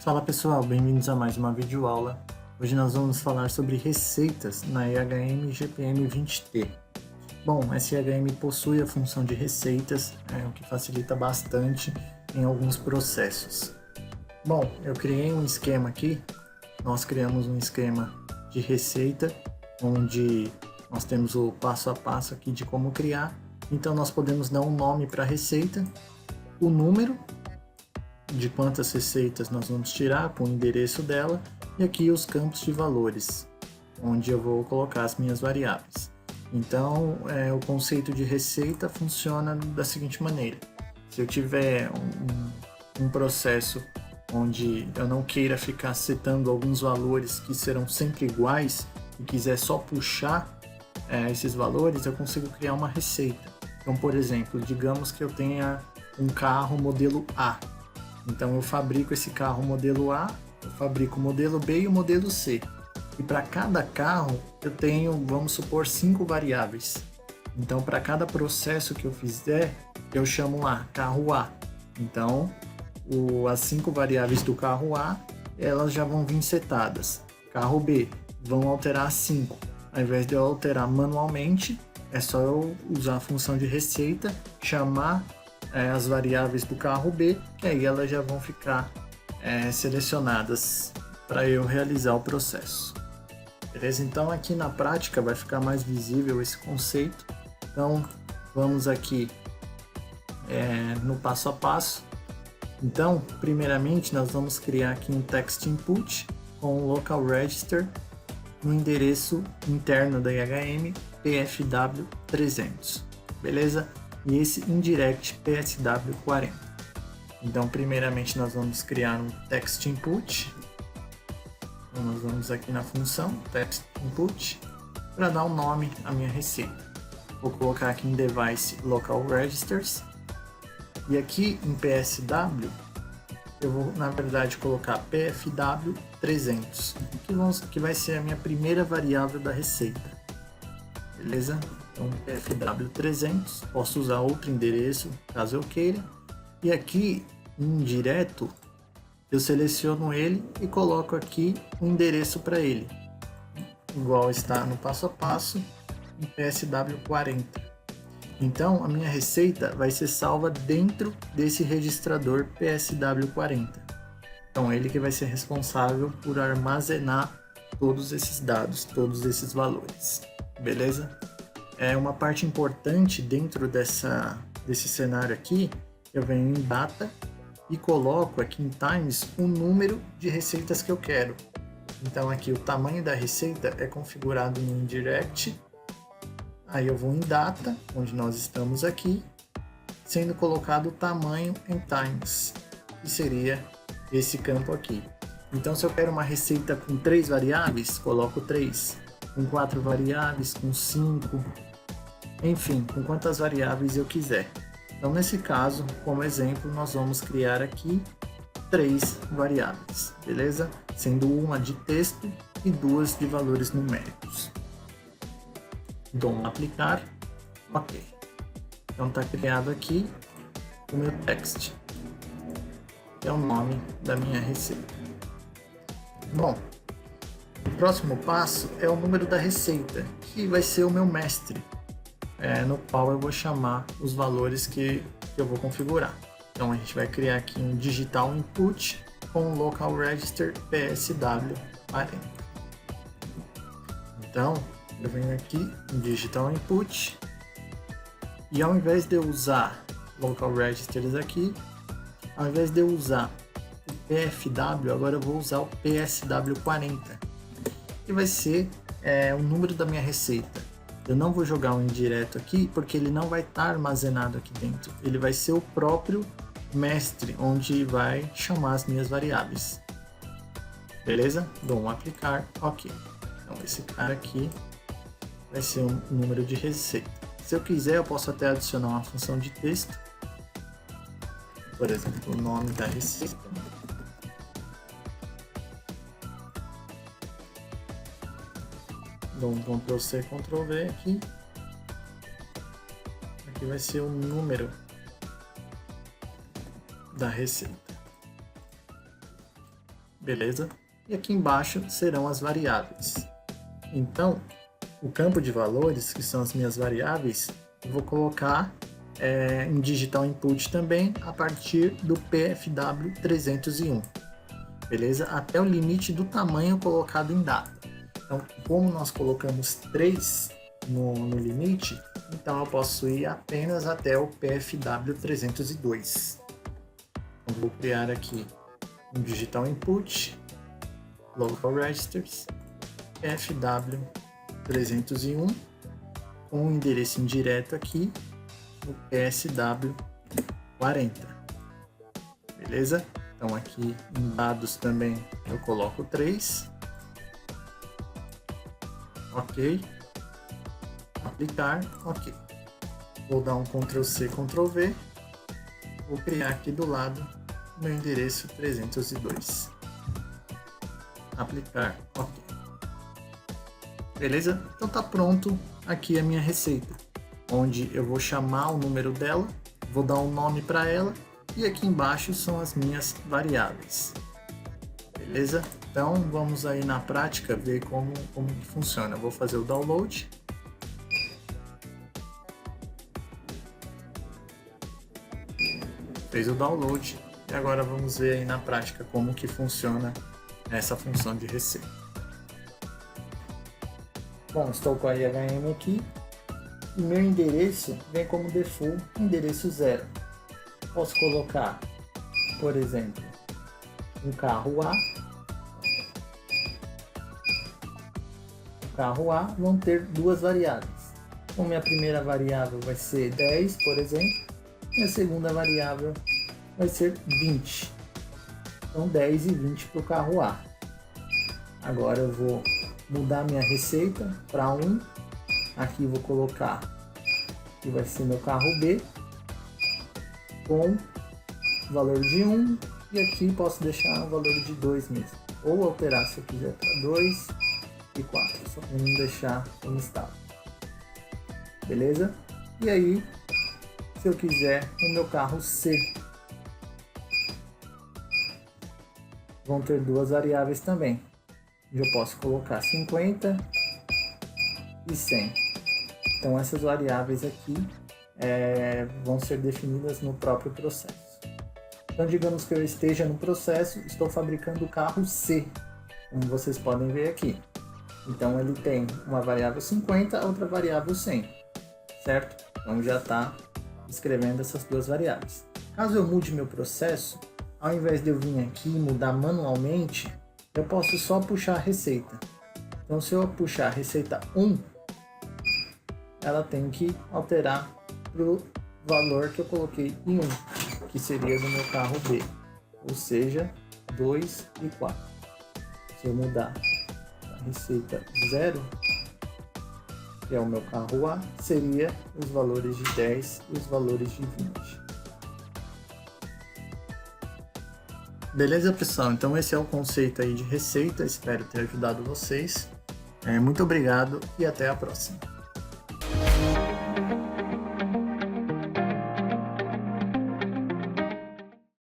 Fala pessoal, bem-vindos a mais uma videoaula. Hoje nós vamos falar sobre receitas na EHM GPM 20T. Bom, essa EHM possui a função de receitas, o que facilita bastante em alguns processos. Bom, eu criei um esquema aqui, nós criamos um esquema de receita, onde nós temos o passo a passo aqui de como criar. Então nós podemos dar um nome para a receita, o número de quantas receitas nós vamos tirar com o endereço dela e aqui os campos de valores, onde eu vou colocar as minhas variáveis. Então, o conceito de receita funciona da seguinte maneira: se eu tiver um processo onde eu não queira ficar setando alguns valores que serão sempre iguais e quiser só puxar esses valores, eu consigo criar uma receita. Então, por exemplo, digamos que eu tenha um carro modelo A. Então eu fabrico esse carro modelo A, eu fabrico o modelo B e o modelo C. E para cada carro eu tenho, vamos supor, 5 variáveis. Então para cada processo que eu fizer, eu chamo lá carro A. Então as 5 variáveis do carro A, elas já vão vir setadas. Carro B, vão alterar 5. Ao invés de eu alterar manualmente, é só eu usar a função de receita, chamar as variáveis do carro B, que aí elas já vão ficar selecionadas para eu realizar o processo. Beleza? Então aqui na prática vai ficar mais visível esse conceito. Então vamos aqui no passo a passo. Então, primeiramente nós vamos criar aqui um text input com o local register no endereço interno da EHM pfw300. Beleza? E esse indirect psw40. Então, primeiramente nós vamos criar um text input. Então, nós vamos aqui na função text input para dar um nome à minha receita. Vou colocar aqui em device local registers e aqui em psw eu vou na verdade colocar pfw300, que vai ser a minha primeira variável da receita. Beleza? Então, pfw300, posso usar outro endereço caso eu queira. E aqui, em direto, eu seleciono ele e coloco aqui o endereço para ele, igual está no passo a passo em psw40. Então, a minha receita vai ser salva dentro desse registrador psw40. Então, ele que vai ser responsável por armazenar todos esses dados, todos esses valores. Beleza? Uma parte importante dentro desse cenário aqui, eu venho em data e coloco aqui em times o número de receitas que eu quero. Então aqui o tamanho da receita é configurado no indirect, aí eu vou em data, onde nós estamos aqui, sendo colocado o tamanho em times, que seria esse campo aqui. Então se eu quero uma receita com 3 variáveis, coloco 3, com 4 variáveis, com 5, enfim, com quantas variáveis eu quiser. Então, nesse caso, como exemplo, nós vamos criar aqui 3 variáveis, beleza? Sendo uma de texto e 2 de valores numéricos. Dou um aplicar, ok. Então, está criado aqui o meu text, que é o nome da minha receita. Bom, o próximo passo é o número da receita, que vai ser o meu mestre. No qual eu vou chamar os valores que eu vou configurar. Então a gente vai criar aqui um digital input com local register psw40. Então eu venho aqui em digital input e ao invés de eu usar local registers aqui, ao invés de eu usar o pfw, agora eu vou usar o psw40, que vai ser o número da minha receita. Eu não vou jogar um indireto aqui, porque ele não vai estar armazenado aqui dentro. Ele vai ser o próprio mestre, onde vai chamar as minhas variáveis. Beleza? Dou um aplicar, ok. Então esse cara aqui vai ser um número de receita. Se eu quiser, eu posso até adicionar uma função de texto. Por exemplo, o nome da receita. Dou um Ctrl C, Ctrl V aqui. Aqui vai ser o número da receita. beleza? E aqui embaixo serão as variáveis. Então, o campo de valores, que são as minhas variáveis, eu vou colocar em digital input também a partir do PFW 301, beleza? Até o limite do tamanho colocado em data. Então, como nós colocamos 3 no limite, então eu posso ir apenas até o PFW 302. Então, vou criar aqui um digital input, local registers, PFW 301, com um endereço indireto aqui no PSW 40, beleza? Então aqui em dados também eu coloco 3, ok, aplicar, ok. Vou dar um Ctrl C, Ctrl V, vou criar aqui do lado meu endereço 302, aplicar, ok. Beleza? Então tá pronto aqui a minha receita, onde eu vou chamar o número dela, vou dar um nome para ela e aqui embaixo são as minhas variáveis. Beleza? Então vamos aí na prática ver como que funciona. Eu vou fazer o download. Fez o download e agora vamos ver aí na prática como que funciona essa função de receita. Bom, estou com a IHM aqui. O meu endereço vem como default endereço 0. Posso colocar, por exemplo, um carro A. O carro A vão ter duas variáveis. Então, minha primeira variável vai ser 10, por exemplo, e a segunda variável vai ser 20. Então, 10 e 20 para o carro A. Agora eu vou mudar minha receita para 1. Aqui vou colocar que vai ser meu carro B com valor de 1 e aqui posso deixar o valor de 2 mesmo, ou alterar se eu quiser para 2 e 4, só para não deixar como estava, beleza? E aí, se eu quiser o meu carro C, vão ter duas variáveis também, eu posso colocar 50 e 100. Então essas variáveis aqui vão ser definidas no próprio processo. Então digamos que eu esteja no processo, estou fabricando o carro C, como vocês podem ver aqui. Então ele tem uma variável 50, outra variável 100, certo? Então já está escrevendo essas duas variáveis. Caso eu mude meu processo, ao invés de eu vir aqui e mudar manualmente, eu posso só puxar a receita. Então se eu puxar a receita 1, ela tem que alterar para o valor que eu coloquei em 1, que seria do meu carro B, ou seja, 2 e 4. Se eu mudar a receita 0, que é o meu carro A, seria os valores de 10 e os valores de 20. Beleza, pessoal? Então esse é o conceito aí de receita, espero ter ajudado vocês. Muito obrigado e até a próxima.